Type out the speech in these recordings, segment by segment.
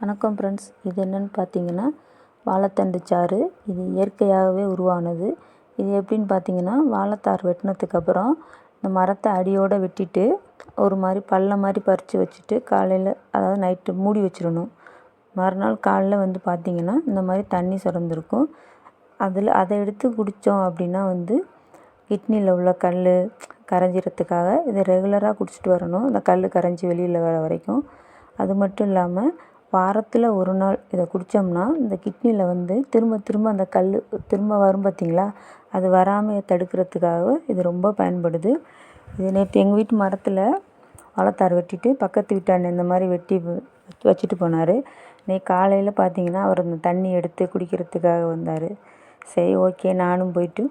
வணக்கம் ஃப்ரெண்ட்ஸ், இது என்னென்னு பார்த்தீங்கன்னா வாழைத்தண்டு சாறு. இது இயற்கையாகவே உருவானது. இது எப்படின்னு பார்த்தீங்கன்னா, வாழைத்தார் வெட்டினதுக்கப்புறம் இந்த மரத்தை அடியோடு வெட்டிட்டு ஒரு மாதிரி பள்ளம் மாதிரி பறித்து வச்சுட்டு காலையில், அதாவது நைட்டு மூடி வச்சிடணும். மறுநாள் காலைல வந்து பார்த்திங்கன்னா இந்த மாதிரி தண்ணி சுரந்துருக்கும். அதை எடுத்து குடித்தோம் அப்படின்னா கிட்னியில் உள்ள கல் கரைஞ்சிறதுக்காக இதை ரெகுலராக குடிச்சிட்டு வரணும், இந்த கல் கரைஞ்சி வெளியில் வர வரைக்கும். அது மட்டும் இல்லாமல் வாரத்தில் ஒரு நாள் இதை குடித்தோம்னா இந்த கிட்னியில் திரும்ப திரும்ப அந்த கல் திரும்ப வரும் பார்த்திங்களா, அது வராமல் தடுக்கிறதுக்காக இது ரொம்ப பயன்படுது. இது நேற்று எங்கள் வீட்டு மரத்தில் வாழைத்தார் வெட்டிட்டு பக்கத்து வீட்டாண்ட இந்த மாதிரி வெட்டி வச்சுட்டு போனார். இன்னைக்கு காலையில் பார்த்திங்கன்னா அவர் அந்த தண்ணி எடுத்து குடிக்கிறதுக்காக வந்தார். சரி, ஓகே, நானும் போயிட்டு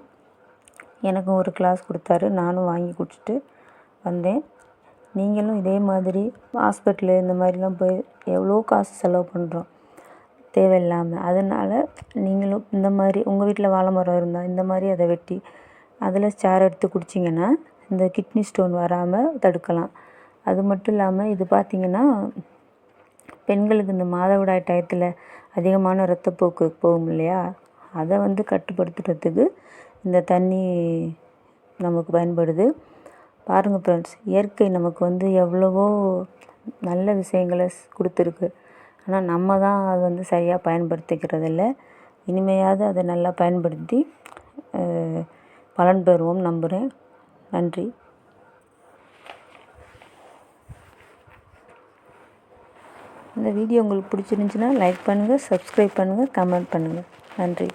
எனக்கும் ஒரு கிளாஸ் கொடுத்தாரு. நானும் வாங்கி குடிச்சிட்டு வந்தேன். நீங்களும் இதே மாதிரி ஹாஸ்பிட்டலு இந்த மாதிரிலாம் போய் எவ்வளோ காசு செலவு பண்ணுறோம் தேவையில்லாமல். அதனால் நீங்களும் இந்த மாதிரி உங்கள் வீட்டில் வாழை மரம் இருந்தால் இந்த மாதிரி அதை வெட்டி அதில் சாறு எடுத்து குடிச்சிங்கன்னா இந்த கிட்னி ஸ்டோன் வராமல் தடுக்கலாம். அது மட்டும் இல்லாமல் இது பார்த்திங்கன்னா பெண்களுக்கு இந்த மாதவிடாய் டயத்தில் அதிகமான இரத்தப்போக்கு போகும் இல்லையா, அதை கட்டுப்படுத்துறதுக்கு இந்த தண்ணி நமக்கு பயன்படுது. பாருங்கள் ஃப்ரெண்ட்ஸ், இயற்கை நமக்கு எவ்வளவோ நல்ல விஷயங்களை கொடுத்துருக்கு. ஆனால் நம்ம தான் அதை சரியாக பயன்படுத்திக்கிறதில்ல. இனிமையாவது அதை நல்லா பயன்படுத்தி பலன் பெறுவோம் நம்புகிறேன். நன்றி. இந்த வீடியோ உங்களுக்கு பிடிச்சிருந்துச்சின்னா லைக் பண்ணுங்கள், சப்ஸ்கிரைப் பண்ணுங்கள், கமெண்ட் பண்ணுங்கள். நன்றி.